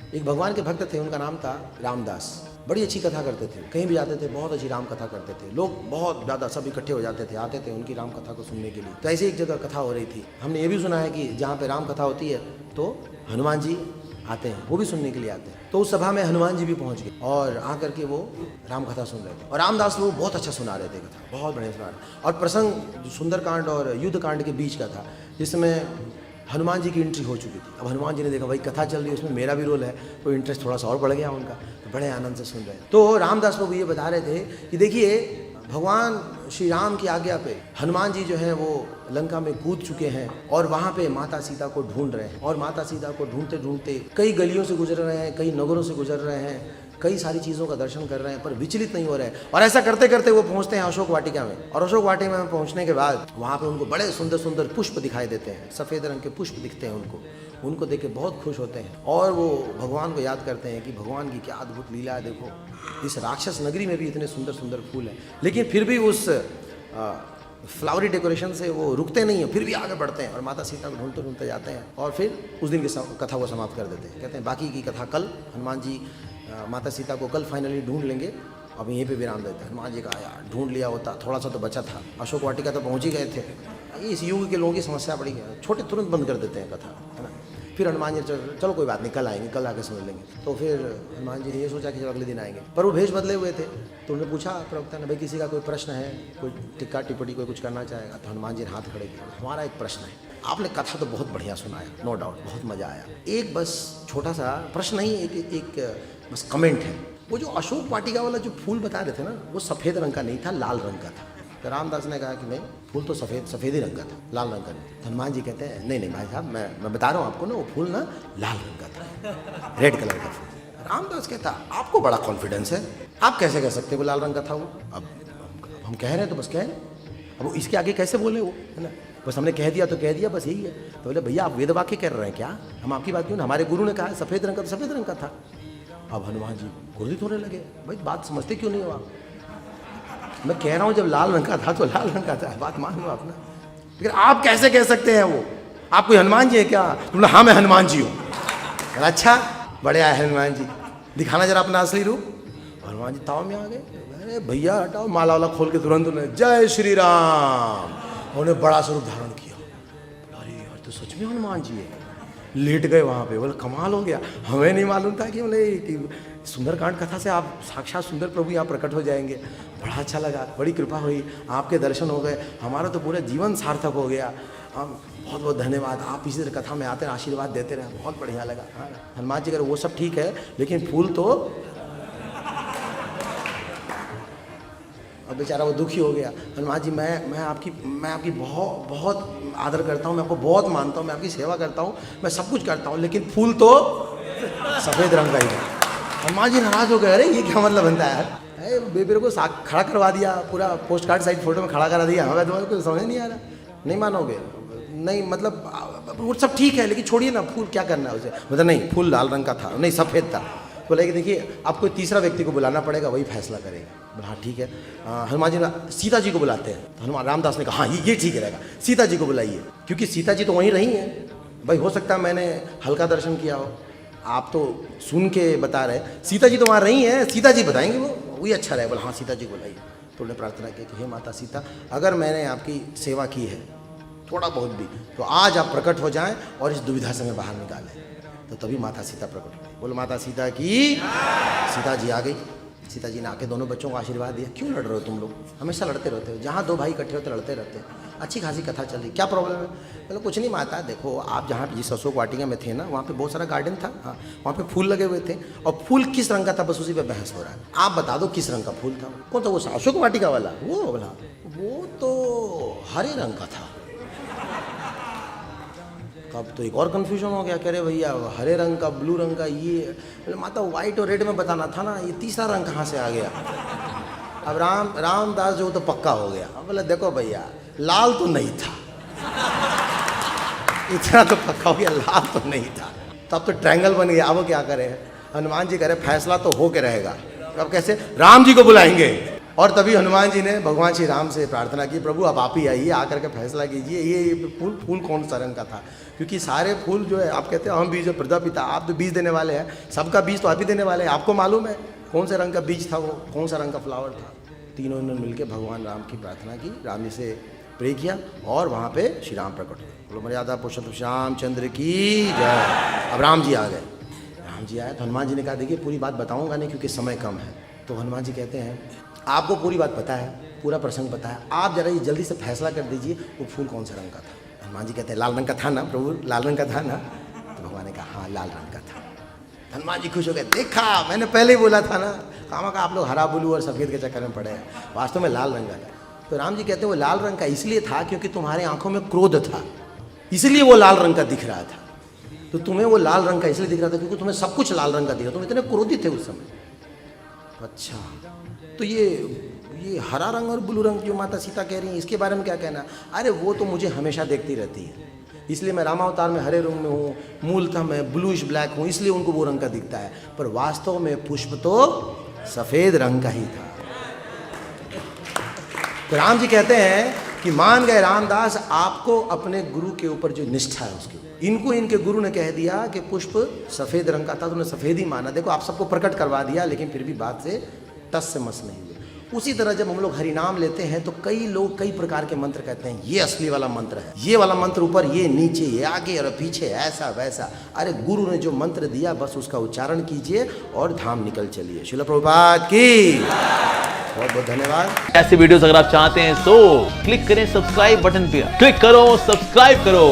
एक भगवान के भक्त थे, उनका नाम था रामदास। बड़ी अच्छी कथा करते थे, कहीं भी जाते थे बहुत अच्छी राम कथा करते थे। लोग बहुत ज़्यादा सब इकट्ठे हो जाते थे, आते थे उनकी राम कथा को सुनने के लिए। तो ऐसे एक जगह कथा हो रही थी। हमने ये भी सुना है कि जहाँ पे राम कथा होती है तो हनुमान जी आते हैं, वो भी सुनने के लिए आते हैं। तो उस सभा में हनुमान जी भी पहुँच गए और आकर के वो राम कथा सुन रहे थे। और रामदास वो बहुत अच्छा सुना रहे थे कथा, बहुत बढ़िया सुना रहे। और प्रसंग सुंदरकांड और युद्ध कांड के बीच का था, जिसमें हनुमान जी की एंट्री हो चुकी थी। अब हनुमान जी ने देखा भाई कथा चल रही है, उसमें मेरा भी रोल है, तो इंटरेस्ट थोड़ा सा और बढ़ गया उनका, तो बड़े आनंद से सुन रहे हैं। तो रामदास प्रभु ये बता रहे थे कि देखिए भगवान श्री राम की आज्ञा पे हनुमान जी जो हैं वो लंका में कूद चुके हैं और वहाँ पे माता सीता को ढूंढ रहे हैं। और माता सीता को ढूंढते ढूंढते कई गलियों से गुजर रहे हैं, कई नगरों से गुजर रहे हैं, कई सारी चीज़ों का दर्शन कर रहे हैं, पर विचलित नहीं हो रहे हैं। और ऐसा करते करते वो पहुंचते हैं अशोक वाटिका में। और अशोक वाटिका में पहुंचने के बाद वहाँ पे उनको बड़े सुंदर सुंदर पुष्प दिखाई देते हैं, सफ़ेद रंग के पुष्प दिखते हैं उनको देख के बहुत खुश होते हैं। और वो भगवान को याद करते हैं कि भगवान की क्या अद्भुत लीला है, देखो इस राक्षस नगरी में भी इतने सुंदर सुंदर फूल हैं, लेकिन फिर भी उस फ्लावरी डेकोरेशन से वो रुकते नहीं हैं, फिर भी आगे बढ़ते हैं और माता सीता को ढूंढते ढूंढते जाते हैं। और फिर उस दिन की कथा को समाप्त कर देते हैं। कहते हैं बाकी की कथा कल, हनुमान जी माता सीता को कल फाइनली ढूंढ लेंगे। अब यहीं पे विराम देते हैं। हनुमान जी का यार ढूंढ लिया होता, थोड़ा सा तो बचा था, अशोक वाटिका तो पहुंच ही गए थे। इस युग के लोगों की समस्या बड़ी है, छोटे तुरंत बंद कर देते हैं कथा, है ना। फिर हनुमान जी चलो कोई बात नहीं, कल आएंगे, कल आके समझ लेंगे। तो फिर हनुमान जी ने ये सोचा कि जब अगले दिन आएंगे, पर वो भेष बदले हुए थे। तो उन्होंने पूछा प्रवक्ता ने, भाई किसी का कोई प्रश्न है, कोई टिक्का टिप्पणी कोई कुछ करना चाहेगा। तो हनुमान जी ने हाथ खड़े किए, हमारा एक प्रश्न है। आपने कथा तो बहुत बढ़िया सुनाया, नो डाउट बहुत मज़ा आया, एक बस छोटा सा प्रश्न नहीं, एक बस कमेंट है। वो जो अशोक वाटिका वाला जो फूल बता रहे थे ना, वो सफ़ेद रंग का नहीं था, लाल रंग का था। तो रामदास ने कहा कि नहीं, फूल तो सफ़ेद ही रंग का था, लाल रंग का नहीं। तो हनुमान जी कहते हैं नहीं भाई साहब, मैं बता रहा हूँ आपको ना, वो फूल ना लाल रंग का था, रेड कलर का फूल। रामदास कहता आपको बड़ा कॉन्फिडेंस है, आप कैसे कह सकते हो वो लाल रंग का था वो। अब हम कह रहे हैं तो बस कहें, अब वो इसके आगे कैसे बोले वो, है ना। बस हमने कह दिया तो कह दिया, बस यही है। तो बोले भैया आप वेद वाक्य कह रहे हैं क्या, हम आपकी बात क्यों ना, हमारे गुरु ने कहा सफ़ेद रंग का तो सफ़ेद रंग का था। अब हनुमान जी क्रोधित होने लगे, भाई बात समझते क्यों नहीं हो आप, मैं कह रहा हूँ जब लाल रंग का था तो लाल रंग का था, बात मान लो आप ना, लेकिन आप कैसे कह सकते हैं वो, आप कोई हनुमान जी है क्या। तुमने हाँ मैं हनुमान जी हूँ। अच्छा बड़े आए हनुमान जी, दिखाना जरा अपना असली रूप। हनुमान जी ताव में आ गए, अरे भैया हटाओ, माला वाला खोल के तुरंत उन्हें जय श्री राम, उन्हें बड़ा स्वरूप धारण किया। अरे यार तो सच में हनुमान जी है, लेट गए वहाँ पे। बोले कमाल हो गया, हमें नहीं मालूम था कि बोले सुंदरकांड कथा से आप साक्षात सुंदर प्रभु यहाँ प्रकट हो जाएंगे। बड़ा अच्छा लगा, बड़ी कृपा हुई, आपके दर्शन हो गए, हमारा तो पूरा जीवन सार्थक हो गया। बहुत बहुत धन्यवाद, आप इसी तरह कथा में आते रहे, आशीर्वाद देते रहे, बहुत बढ़िया लगा। हाँ हनुमान जी अगर वो सब ठीक है, लेकिन फूल तो, अब बेचारा वो दुखी हो गया। हनुमान जी मैं आपकी बहुत बहुत आदर करता हूँ, मैं आपको बहुत मानता हूँ, मैं आपकी सेवा करता हूँ, मैं सब कुछ करता हूँ, लेकिन फूल तो सफ़ेद रंग का ही है। हनुमान जी नाराज हो गए, अरे ये क्या मतलब बनता है, बेबे को खड़ा करवा दिया, पूरा पोस्ट कार्ड साइज फोटो में खड़ा करा दिया, हमें तुम्हारे को समझ नहीं आ रहा, नहीं मानोगे, नहीं मतलब वो सब ठीक है, लेकिन छोड़िए ना, फूल क्या करना है उसे। मतलब नहीं फूल लाल रंग का था, नहीं सफ़ेद था। बोला कि देखिए आपको तीसरा व्यक्ति को बुलाना पड़ेगा, वही फैसला करेगा। बोला हाँ ठीक है। हनुमान जी सीता जी को बुलाते हैं। तो हनुमान रामदास ने कहा हाँ ये ठीक रहेगा, सीता जी को बुलाइए, क्योंकि सीता जी तो वहीं रही हैं। भाई हो सकता है मैंने हल्का दर्शन किया हो, आप तो सुन के बता रहे, सीता जी तो वहाँ रही हैं, सीता जी बताएंगे वो, वही अच्छा रहेगा। बोला हाँ सीता जी को बुलाइए। तो उन्होंने प्रार्थना की कि हे माता सीता, अगर मैंने आपकी सेवा की है थोड़ा बहुत भी, तो आज आप प्रकट हो जाएं और इस दुविधा से मैं बाहर निकालें। तो तभी माता सीता प्रकट हुई। बोलो माता सीता की। सीता जी आ गई। सीता जी ने आके दोनों बच्चों को आशीर्वाद दिया। क्यों लड़ रहे हो तुम लोग, हमेशा लड़ते रहते हो, जहाँ दो भाई इकट्ठे होते लड़ते रहते हैं। अच्छी खासी कथा चल रही, क्या प्रॉब्लम है। बोलो कुछ नहीं माता, देखो आप जहाँ जिस अशोक वाटिका में थे ना, वहाँ पे बहुत सारा गार्डन था, हाँ वहाँ पे फूल लगे हुए थे, और फूल किस रंग का था बस उसी पे बहस हो रहा है। आप बता दो किस रंग का फूल था। कौन था वो अशोक वाटिका वाला, वो बोला वो तो हरे रंग का था। अब तो एक और कन्फ्यूजन हो गया, कह रहे भैया हरे रंग का, ब्लू रंग का, ये बोले माता वाइट और रेड में बताना था ना, ये तीसरा रंग कहाँ से आ गया। अब रामदास जो तो पक्का हो गया। अब बोले देखो भैया लाल तो नहीं था, इतना तो पक्का हो गया, लाल तो नहीं था। तब तो ट्रायंगल बन गया। अब क्या करें, हनुमान जी कह रहे फैसला तो हो के रहेगा। अब कैसे, राम जी को बुलाएंगे। और तभी हनुमान जी ने भगवान श्री राम से प्रार्थना की, प्रभु अब आप ही आइए, आकर के फैसला कीजिए ये फूल कौन सा रंग का था। क्योंकि सारे फूल जो है, आप कहते हैं हम बीज प्रजापिता, आप तो बीज देने वाले हैं, सबका बीज तो आप ही देने वाले हैं, आपको मालूम है कौन से रंग का बीज था वो, कौन सा रंग का फ्लावर था। तीनों ने मिलकर भगवान राम की प्रार्थना की, राम जी से प्रे किया और वहाँ पे श्री राम प्रकट हुए। बोलो मर्यादा पुरुषोत्तम श्यामचंद्र की जय। अब राम जी आ गए। राम जी आए तो हनुमान जी ने कहा देखिए पूरी बात बताऊंगा नहीं क्योंकि समय कम है। तो हनुमान जी कहते हैं आपको पूरी बात पता है, पूरा प्रसंग पता है, आप जरा ये जल्दी से फैसला कर दीजिए वो फूल कौन सा रंग का था। हनुमान जी कहते हैं लाल रंग का था ना प्रभु, लाल रंग का था ना। तो भगवान ने कहा हाँ लाल रंग का था। हनुमान जी खुश हो गए, देखा मैंने पहले ही बोला था ना, कामा का आप लोग हरा ब्लू और सफ़ेद के चक्कर में पड़े हैं, वास्तव में लाल रंग का था। तो राम जी कहते हैं वो लाल रंग का इसलिए था क्योंकि तुम्हारे आंखों में क्रोध था, इसलिए वो लाल रंग का दिख रहा था। तो तुम्हें वो लाल रंग का इसलिए दिख रहा था क्योंकि तुम्हें सब कुछ लाल रंग का दिखा, तुम इतने क्रोधित थे उस समय। अच्छा तो ये हरा रंग और ब्लू रंग जो माता सीता कह रही हैं इसके बारे में क्या कहना। अरे वो तो मुझे हमेशा देखती रहती है, इसलिए मैं रामावतार में हरे रंग में हूँ, मूलतः मैं ब्लूइश ब्लैक हूँ, इसलिए उनको वो रंग का दिखता है, पर वास्तव में पुष्प तो सफ़ेद रंग का ही था। तो राम जी कहते हैं कि मान गए रामदास आपको अपने गुरु के ऊपर जो निष्ठा है उसके, इनको इनके गुरु ने कह दिया कि पुष्प सफ़ेद रंग का था तो उन्हें सफ़ेद ही माना। देखो आप सबको प्रकट करवा दिया लेकिन फिर भी बात से टस से मस नहीं हुए। उसी तरह जब हम लोग हरिनाम लेते हैं तो कई लोग कई प्रकार के मंत्र कहते हैं, ये असली वाला मंत्र है, ये वाला मंत्र ऊपर, ये नीचे, ये आगे और पीछे, ऐसा वैसा। अरे गुरु ने जो मंत्र दिया बस उसका उच्चारण कीजिए और धाम निकल चलिए। श्रील प्रभुपाद की बहुत बहुत धन्यवाद। ऐसे वीडियोस अगर आप चाहते हैं तो क्लिक करें सब्सक्राइब बटन पे, क्लिक करो सब्सक्राइब करो।